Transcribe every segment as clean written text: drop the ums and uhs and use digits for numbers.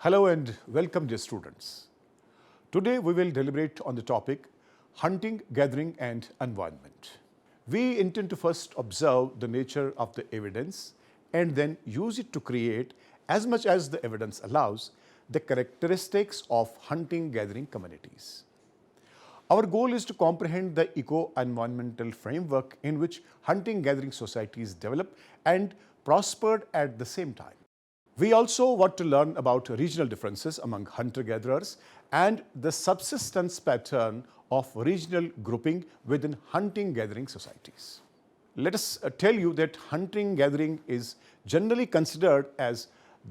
Hello and welcome, dear students. Today we will deliberate on the topic hunting, gathering and environment. We intend to first observe the nature of the evidence and then use it to create, as much as the evidence allows, the characteristics of hunting-gathering communities. Our goal is to comprehend the eco-environmental framework in which hunting-gathering societies developed and prospered at the same time. We also want to learn about regional differences among hunter-gatherers and the subsistence pattern of regional grouping within hunting-gathering societies. Let us tell you that hunting-gathering is generally considered as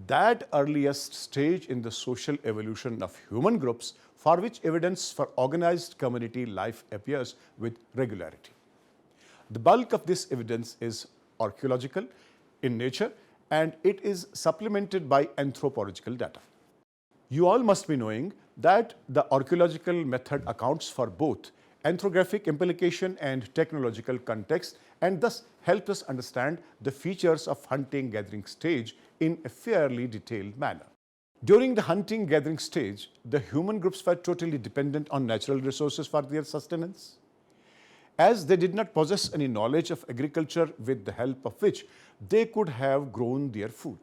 that earliest stage in the social evolution of human groups for which evidence for organized community life appears with regularity. The bulk of this evidence is archaeological in nature and it is supplemented by anthropological data. You all must be knowing that the archaeological method accounts for both ethnographic implication and technological context and thus helps us understand the features of hunting-gathering stage in a fairly detailed manner. During the hunting-gathering stage, the human groups were totally dependent on natural resources for their sustenance. As they did not possess any knowledge of agriculture with the help of which they could have grown their food.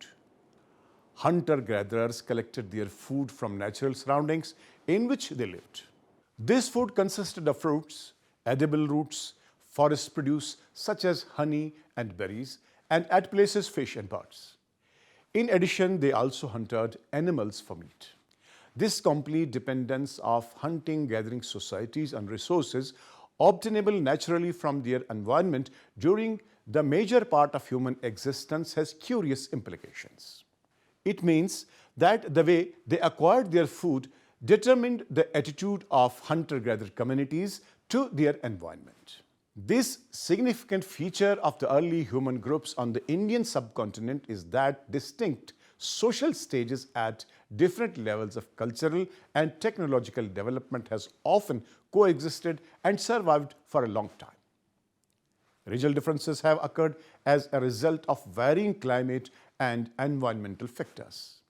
Hunter-gatherers collected their food from natural surroundings in which they lived. This food consisted of fruits, edible roots, forest produce such as honey and berries, and at places fish and birds. In addition, they also hunted animals for meat. This complete dependence of hunting-gathering societies on resources obtainable naturally from their environment during the major part of human existence has curious implications. It means that the way they acquired their food determined the attitude of hunter-gatherer communities to their environment. This significant feature of the early human groups on the Indian subcontinent is that distinct social stages at different levels of cultural and technological development has often coexisted and survived for a long time. Regional differences have occurred as a result of varying climate and environmental factors.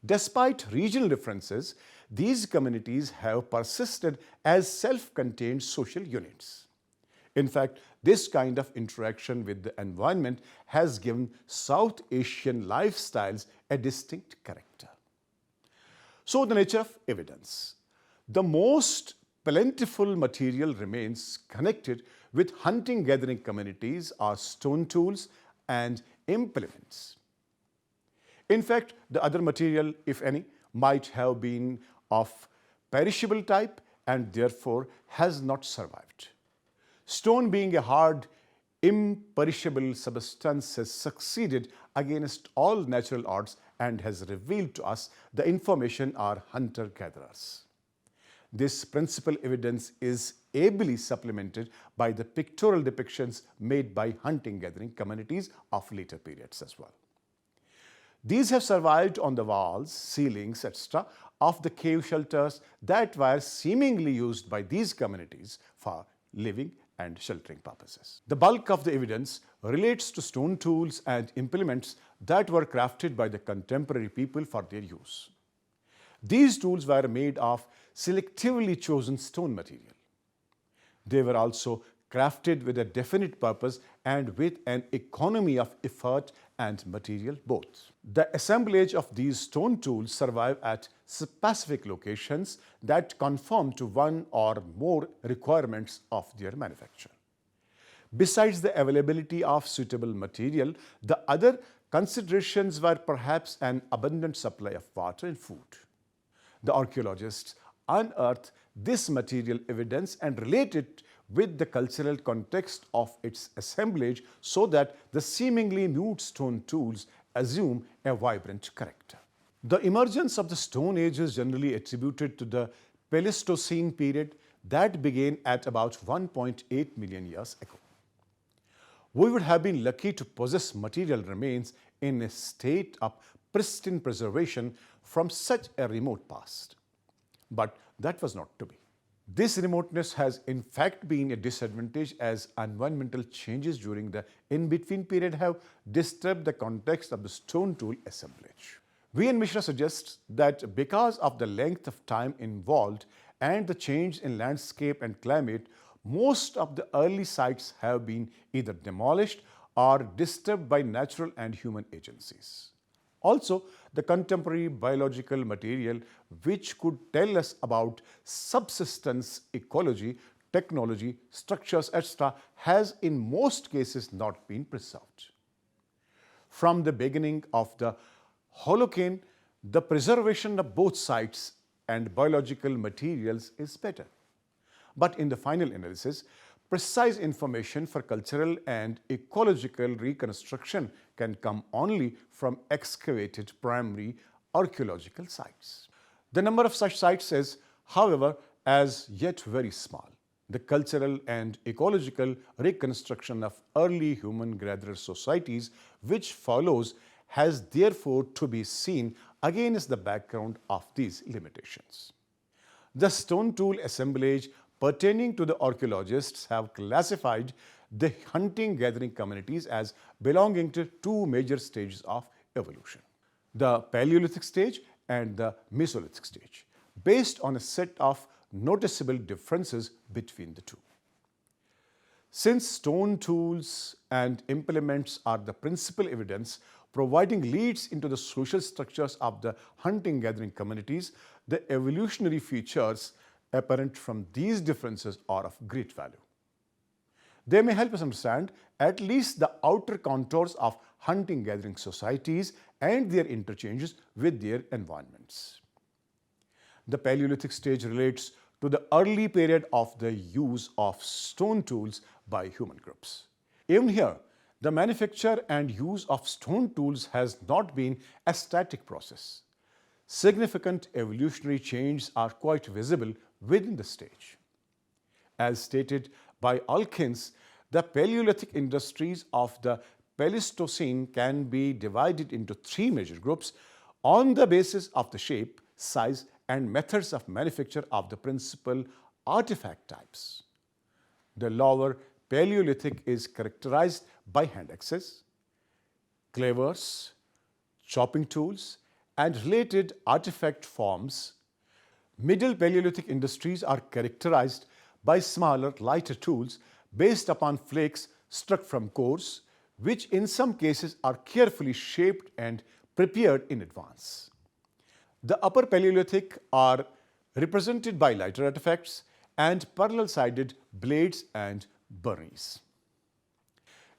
Despite regional differences, these communities have persisted as self-contained social units. In fact, this kind of interaction with the environment has given South Asian lifestyles a distinct character. So, the nature of evidence. The most plentiful material remains connected with hunting-gathering communities are stone tools and implements. In fact, the other material, if any, might have been of perishable type and therefore has not survived. Stone, being a hard, imperishable substance, has succeeded against all natural odds and has revealed to us the information are hunter-gatherers. This principal evidence is ably supplemented by the pictorial depictions made by hunting-gathering communities of later periods as well. These have survived on the walls, ceilings, etc. of the cave shelters that were seemingly used by these communities for living and sheltering purposes. The bulk of the evidence relates to stone tools and implements that were crafted by the contemporary people for their use. These tools were made of selectively chosen stone material. They were also crafted with a definite purpose and with an economy of effort and material both. The assemblage of these stone tools survive at specific locations that conform to one or more requirements of their manufacture. Besides the availability of suitable material, the other considerations were perhaps an abundant supply of water and food. The archaeologists unearthed this material evidence and related it with the cultural context of its assemblage so that the seemingly nude stone tools assume a vibrant character. The emergence of the Stone Age is generally attributed to the Pleistocene period that began at about 1.8 million years ago. We would have been lucky to possess material remains in a state of pristine preservation from such a remote past. But that was not to be. This remoteness has in fact been a disadvantage as environmental changes during the in-between period have disturbed the context of the stone tool assemblage. V.N. Mishra suggests that because of the length of time involved and the change in landscape and climate, most of the early sites have been either demolished or disturbed by natural and human agencies. Also, the contemporary biological material which could tell us about subsistence ecology, technology, structures, etc., has in most cases not been preserved. From the beginning of the Holocene, the preservation of both sites and biological materials is better. But in the final analysis, precise information for cultural and ecological reconstruction can come only from excavated primary archaeological sites. The number of such sites is, however, as yet very small. The cultural and ecological reconstruction of early human-gatherer societies which follows has therefore to be seen against the background of these limitations. The stone tool assemblage pertaining to the archaeologists have classified the hunting-gathering communities as belonging to two major stages of evolution: the Paleolithic stage and the Mesolithic stage, based on a set of noticeable differences between the two. Since stone tools and implements are the principal evidence providing leads into the social structures of the hunting-gathering communities, the evolutionary features apparent from these differences are of great value. They may help us understand at least the outer contours of hunting-gathering societies and their interchanges with their environments. The Paleolithic stage relates to the early period of the use of stone tools by human groups. Even here, the manufacture and use of stone tools has not been a static process. Significant evolutionary changes are quite visible within the stage. As stated by Alkins, the Paleolithic industries of the Pleistocene can be divided into three major groups on the basis of the shape, size, and methods of manufacture of the principal artifact types. The lower Paleolithic is characterized by hand axes, clevers, chopping tools, and related artifact forms. Middle Paleolithic industries are characterized by smaller, lighter tools based upon flakes struck from cores, which in some cases are carefully shaped and prepared in advance. The Upper Paleolithic are represented by lighter artifacts and parallel-sided blades and burnies.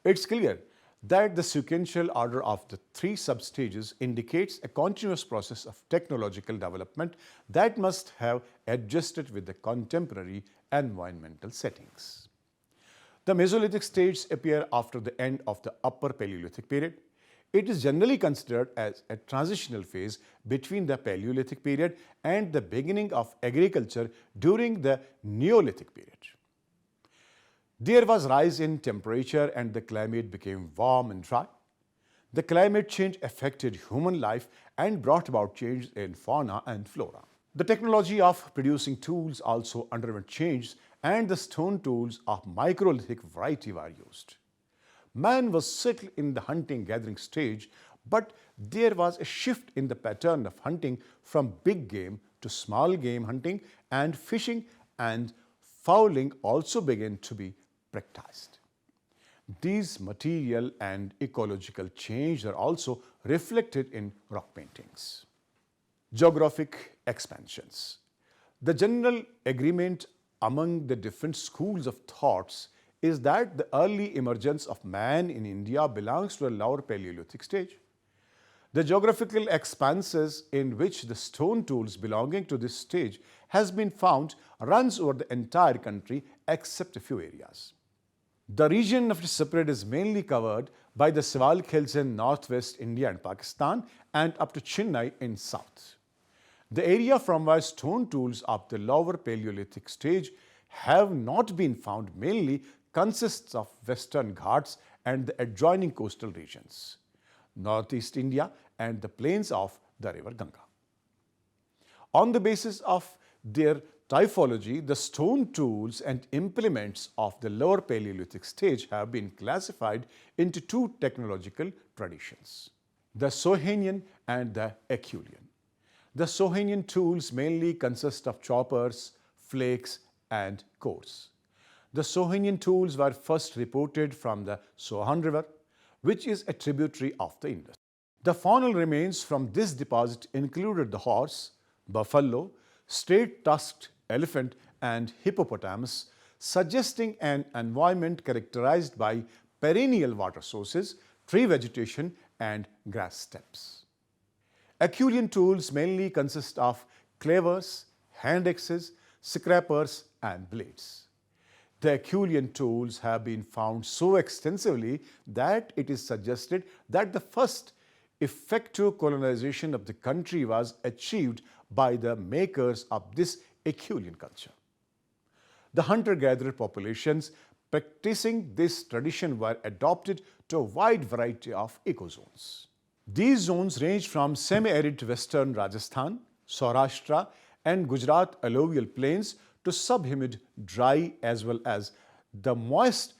It's clear that the sequential order of the three substages indicates a continuous process of technological development that must have adjusted with the contemporary environmental settings. The Mesolithic stage appear after the end of the Upper Paleolithic period. It is generally considered as a transitional phase between the Paleolithic period and the beginning of agriculture during the Neolithic period. There was rise in temperature and the climate became warm and dry. The climate change affected human life and brought about change in fauna and flora. The technology of producing tools also underwent change, and the stone tools of microlithic variety were used. Man was settled in the hunting-gathering stage, but there was a shift in the pattern of hunting from big game to small game hunting, and fishing and fowling also began to be practiced. These material and ecological changes are also reflected in rock paintings. Geographic expansions. The general agreement among the different schools of thoughts is that the early emergence of man in India belongs to the lower Paleolithic stage. The geographical expanses in which the stone tools belonging to this stage has been found runs over the entire country except a few areas. The region of the separate is mainly covered by the Siwalik Hills in northwest India and Pakistan and up to Chennai in south. The area from where stone tools of the lower Paleolithic stage have not been found mainly consists of Western Ghats and the adjoining coastal regions, Northeast India and the plains of the river Ganga. On the basis of their typology, the stone tools and implements of the lower Paleolithic stage have been classified into two technological traditions. the Sohanian and the Acheulean. The Sohanian tools mainly consist of choppers, flakes, and cores. The Sohanian tools were first reported from the Sohan River, which is a tributary of the Indus. The faunal remains from this deposit included the horse, buffalo, straight-tusked elephant, and hippopotamus, suggesting an environment characterized by perennial water sources, tree vegetation, and grass steppes. Acheulean tools mainly consist of clavers, hand axes, scrapers, and blades. The Acheulean tools have been found so extensively that it is suggested that the first effective colonization of the country was achieved by the makers of this Acheulean culture. The hunter-gatherer populations practicing this tradition were adopted to a wide variety of ecozones. These zones range from semi-arid western Rajasthan, Saurashtra, and Gujarat alluvial plains to subhumid, dry, as well as the moist,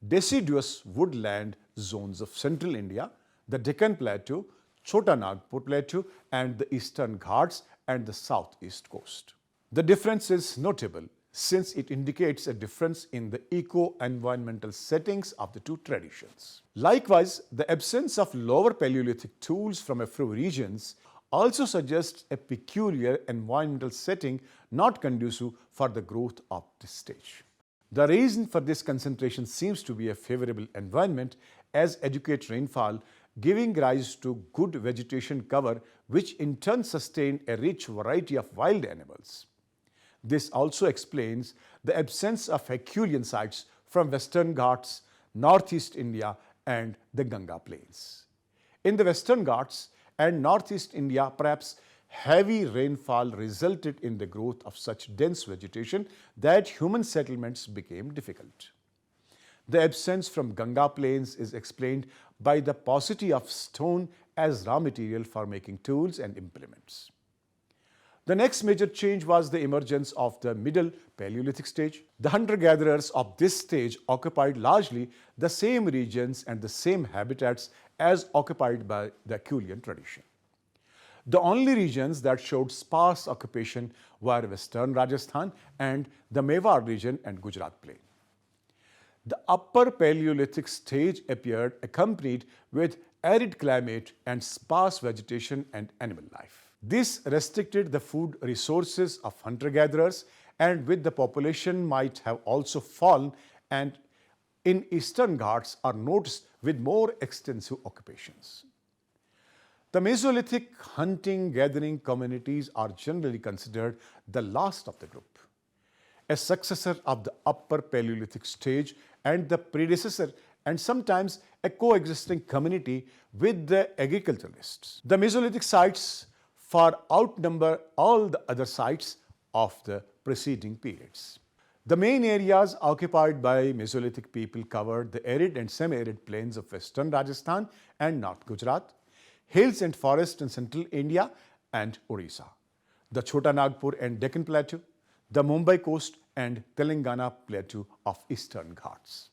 deciduous woodland zones of central India, the Deccan Plateau, Chota Nagpur Plateau, and the Eastern Ghats and the southeast coast. The difference is notable since it indicates a difference in the eco-environmental settings of the two traditions. Likewise, the absence of lower Paleolithic tools from a few regions also suggests a peculiar environmental setting not conducive for the growth of this stage. The reason for this concentration seems to be a favorable environment as adequate rainfall, giving rise to good vegetation cover, which in turn sustained a rich variety of wild animals. This also explains the absence of Acheulean sites from Western Ghats, Northeast India, and the Ganga Plains. In the Western Ghats and Northeast India, perhaps heavy rainfall resulted in the growth of such dense vegetation that human settlements became difficult. The absence from Ganga Plains is explained by the paucity of stone as raw material for making tools and implements. The next major change was the emergence of the Middle Paleolithic stage. The hunter-gatherers of this stage occupied largely the same regions and the same habitats as occupied by the Acheulean tradition. The only regions that showed sparse occupation were Western Rajasthan and the Mewar region and Gujarat plain. The Upper Paleolithic stage appeared accompanied with arid climate and sparse vegetation and animal life. This restricted the food resources of hunter-gatherers, and with the population might have also fallen, and in Eastern Ghats are noticed with more extensive occupations. The Mesolithic hunting-gathering communities are generally considered the last of the group, a successor of the Upper Paleolithic stage and the predecessor and sometimes a coexisting community with the agriculturalists. The Mesolithic sites far outnumber all the other sites of the preceding periods. The main areas occupied by Mesolithic people covered the arid and semi-arid plains of western Rajasthan and North Gujarat, hills and forests in central India and Orissa, the Chota Nagpur and Deccan Plateau, the Mumbai coast and Telangana Plateau of Eastern Ghats.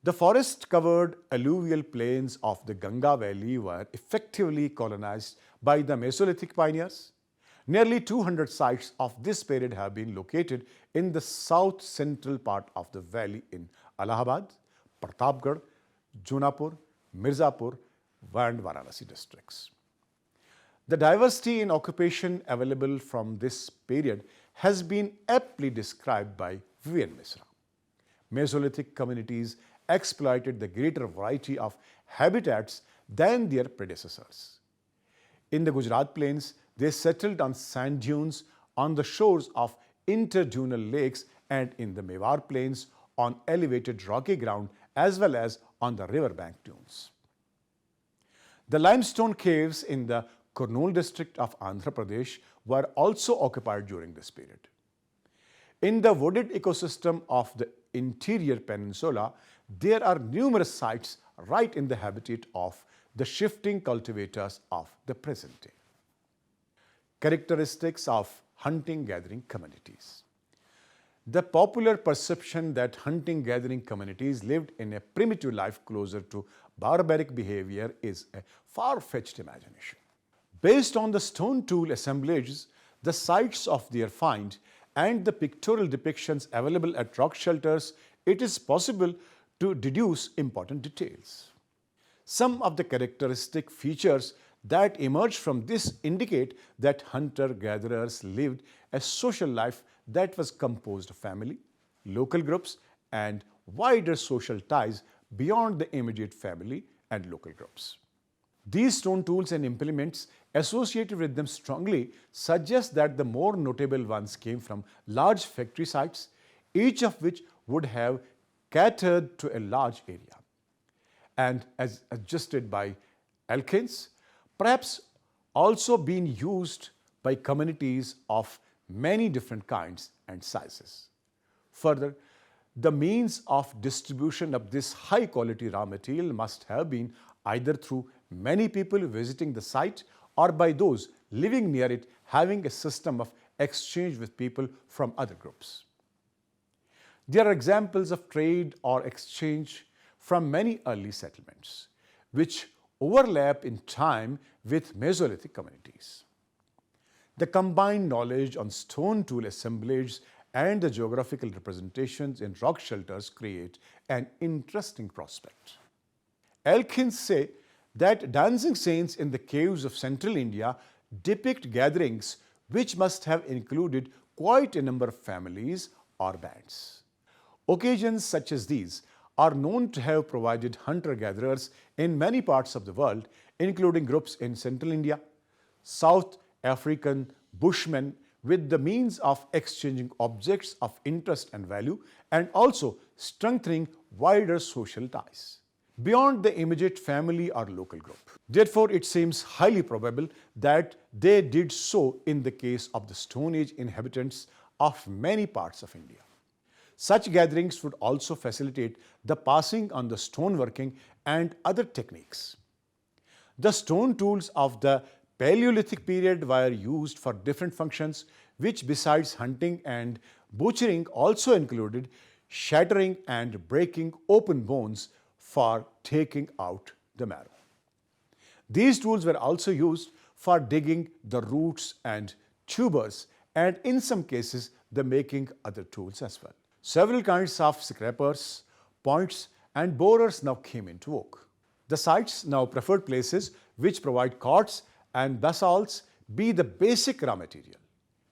The forest-covered alluvial plains of the Ganga Valley were effectively colonized by the Mesolithic pioneers. Nearly 200 sites of this period have been located in the south-central part of the valley in Allahabad, Pratapgarh, Junapur, Mirzapur, and Varanasi districts. The diversity in occupation available from this period has been aptly described by Vivian Misra. Mesolithic communities exploited the greater variety of habitats than their predecessors. In the Gujarat plains, they settled on sand dunes on the shores of interdunal lakes, and in the Mewar plains on elevated rocky ground as well as on the riverbank dunes. The limestone caves in the Kurnool district of Andhra Pradesh were also occupied during this period. In the wooded ecosystem of the interior peninsula, there are numerous sites right in the habitat of the shifting cultivators of the present day. Characteristics of hunting-gathering communities. The popular perception that hunting-gathering communities lived in a primitive life closer to barbaric behavior is a far-fetched imagination. Based on the stone tool assemblages, the sites of their find, and the pictorial depictions available at rock shelters, it is possible to deduce important details. Some of the characteristic features that emerge from this indicate that hunter-gatherers lived a social life that was composed of family, local groups, and wider social ties beyond the immediate family and local groups. These stone tools and implements associated with them strongly suggest that the more notable ones came from large factory sites, each of which would have catered to a large area. And as adjusted by Elkins, perhaps also been used by communities of many different kinds and sizes. Further, the means of distribution of this high quality raw material must have been either through many people visiting the site or by those living near it having a system of exchange with people from other groups. There are examples of trade or exchange from many early settlements, which overlap in time with Mesolithic communities. The combined knowledge on stone tool assemblages and the geographical representations in rock shelters create an interesting prospect. Elkins say that dancing saints in the caves of central India depict gatherings which must have included quite a number of families or bands. Occasions such as these are known to have provided hunter-gatherers in many parts of the world, including groups in central India, South African Bushmen, with the means of exchanging objects of interest and value and also strengthening wider social ties beyond the immediate family or local group. Therefore, it seems highly probable that they did so in the case of the Stone Age inhabitants of many parts of India. Such gatherings would also facilitate the passing on the stoneworking and other techniques. The stone tools of the Paleolithic period were used for different functions, which besides hunting and butchering also included shattering and breaking open bones for taking out the marrow. These tools were also used for digging the roots and tubers, and in some cases the making other tools as well. Several kinds of scrapers, points, and borers now came into vogue. The sites now preferred places which provide quartz and basalts be the basic raw material.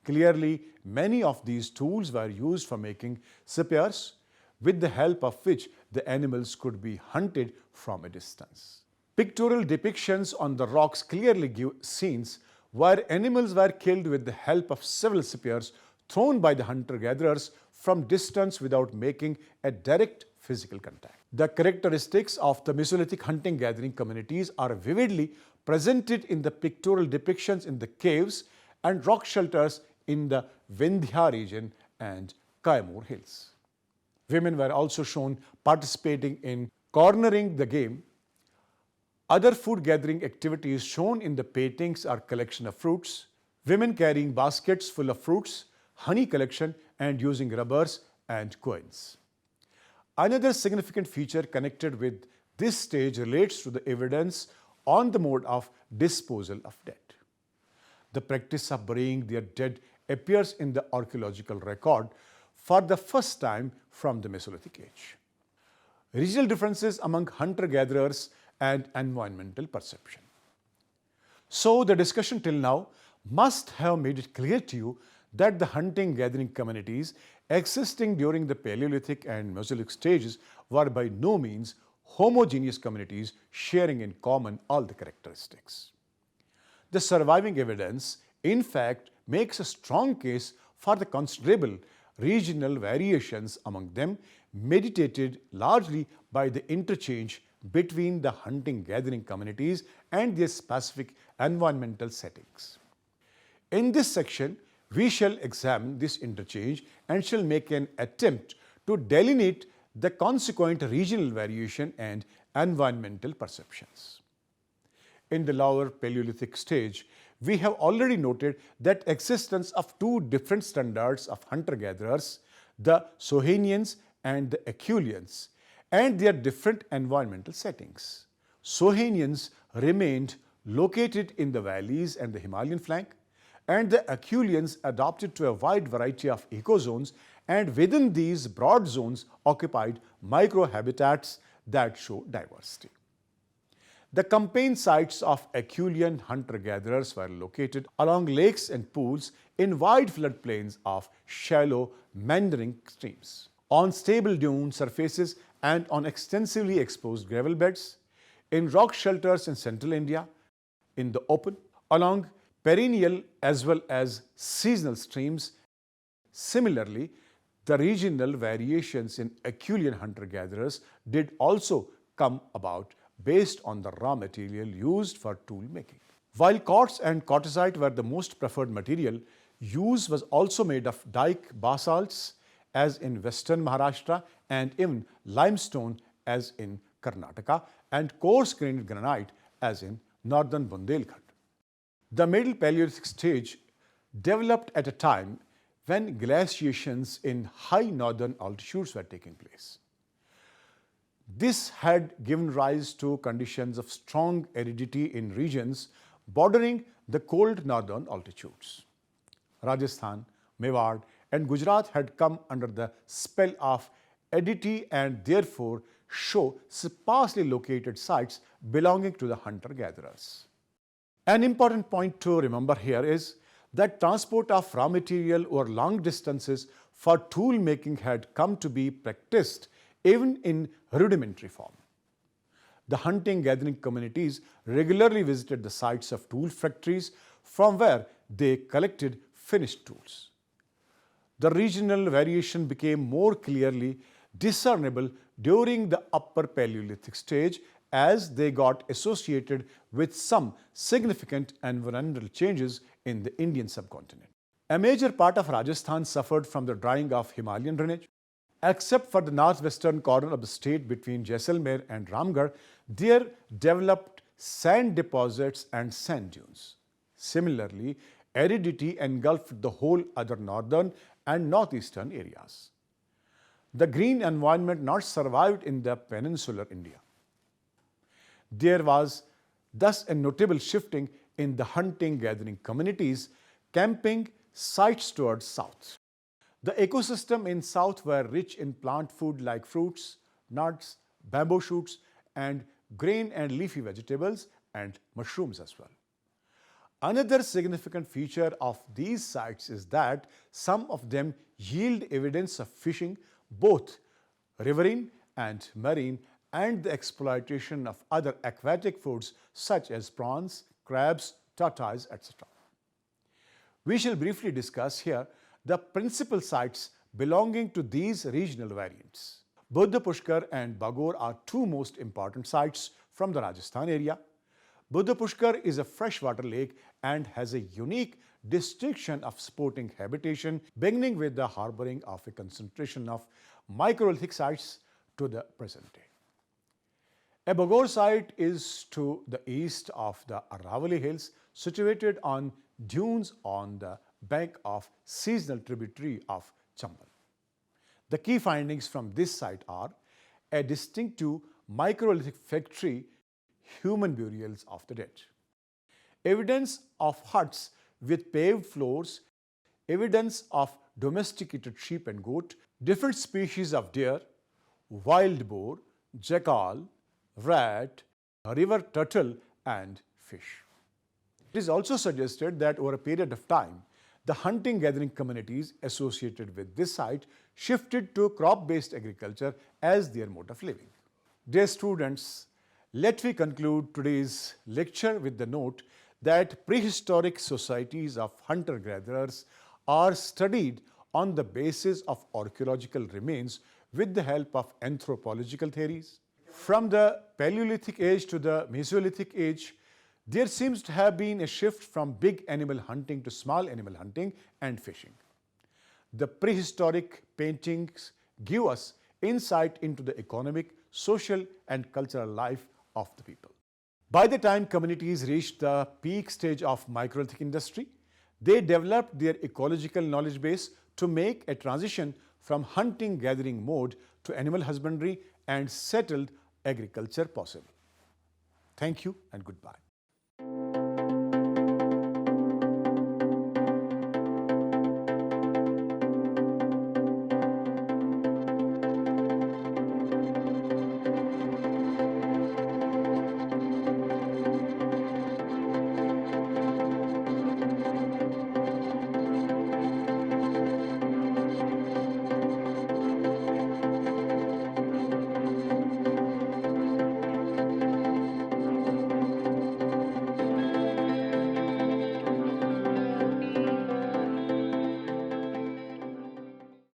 Clearly, many of these tools were used for making spears, with the help of which the animals could be hunted from a distance. Pictorial depictions on the rocks clearly give scenes where animals were killed with the help of several spears thrown by the hunter-gatherers from distance without making a direct physical contact. The characteristics of the Mesolithic hunting-gathering communities are vividly presented in the pictorial depictions in the caves and rock shelters in the Vindhya region and Kaimur Hills. Women were also shown participating in cornering the game. Other food gathering activities shown in the paintings are collection of fruits, women carrying baskets full of fruits, honey collection, and using rubbers and coins. Another significant feature connected with this stage relates to the evidence on the mode of disposal of dead. The practice of burying their dead appears in the archaeological record for the first time from the Mesolithic age. Regional differences among hunter-gatherers and environmental perception. So the discussion till now must have made it clear to you that the hunting-gathering communities existing during the Paleolithic and Mesolithic stages were by no means homogeneous communities sharing in common all the characteristics. The surviving evidence, in fact, makes a strong case for the considerable regional variations among them, mediated largely by the interchange between the hunting-gathering communities and their specific environmental settings. In this section, we shall examine this interchange and shall make an attempt to delineate the consequent regional variation and environmental perceptions. In the lower Paleolithic stage, we have already noted that existence of two different standards of hunter-gatherers, the Sohanians and the Acheuleans, and their different environmental settings. Sohanians remained located in the valleys and the Himalayan flank, and the Acheuleans adapted to a wide variety of ecozones, and within these broad zones occupied microhabitats that show diversity. The campaign sites of Acheulean hunter-gatherers were located along lakes and pools in wide floodplains of shallow, meandering streams, on stable dune surfaces and on extensively exposed gravel beds, in rock shelters in central India, in the open, along perennial as well as seasonal streams. Similarly, the regional variations in Acheulean hunter-gatherers did also come about based on the raw material used for tool making. While quartz and quartzite were the most preferred material, use was also made of dike basalts as in western Maharashtra, and even limestone as in Karnataka, and coarse-grained granite as in northern Bundelkhand. The Middle Paleolithic stage developed at a time when glaciations in high northern altitudes were taking place. This had given rise to conditions of strong aridity in regions bordering the cold northern altitudes. Rajasthan, Mewar, and Gujarat had come under the spell of aridity and therefore show sparsely located sites belonging to the hunter-gatherers. An important point to remember here is that transport of raw material over long distances for tool making had come to be practiced even in rudimentary form. The hunting-gathering communities regularly visited the sites of tool factories from where they collected finished tools. The regional variation became more clearly discernible during the Upper Paleolithic stage as they got associated with some significant environmental changes in the Indian subcontinent. A major part of Rajasthan suffered from the drying of Himalayan drainage. Except for the northwestern corner of the state between Jaisalmer and Ramgarh, there developed sand deposits and sand dunes. Similarly, aridity engulfed the whole other northern and northeastern areas. The green environment not survived in the peninsular India. There was thus a notable shifting in the hunting-gathering communities, camping sites towards south. The ecosystem in south were rich in plant food like fruits, nuts, bamboo shoots, and grain and leafy vegetables and mushrooms as well. Another significant feature of these sites is that some of them yield evidence of fishing, both riverine and marine, and the exploitation of other aquatic foods such as prawns, crabs, tortoise, etc. We shall briefly discuss here the principal sites belonging to these regional variants. Buddha Pushkar and Bagor are two most important sites from the Rajasthan area. Buddha Pushkar is a freshwater lake and has a unique distinction of sporting habitation, beginning with the harboring of a concentration of microlithic sites to the present day. A Bagor site is to the east of the Aravalli Hills, situated on dunes on the bank of seasonal tributary of Chambal. The key findings from this site are a distinctive microlithic factory, human burials of the dead, evidence of huts with paved floors, evidence of domesticated sheep and goat, different species of deer, wild boar, jackal, rat, river turtle, and fish. It is also suggested that over a period of time, the hunting-gathering communities associated with this site shifted to crop-based agriculture as their mode of living. Dear students, let me conclude today's lecture with the note that prehistoric societies of hunter-gatherers are studied on the basis of archaeological remains with the help of anthropological theories. From the Paleolithic age to the Mesolithic age, there seems to have been a shift from big animal hunting to small animal hunting and fishing. The prehistoric paintings give us insight into the economic, social, and cultural life of the people. By the time communities reached the peak stage of microlithic industry, they developed their ecological knowledge base to make a transition from hunting gathering mode to animal husbandry and settled agriculture possible. Thank you and goodbye.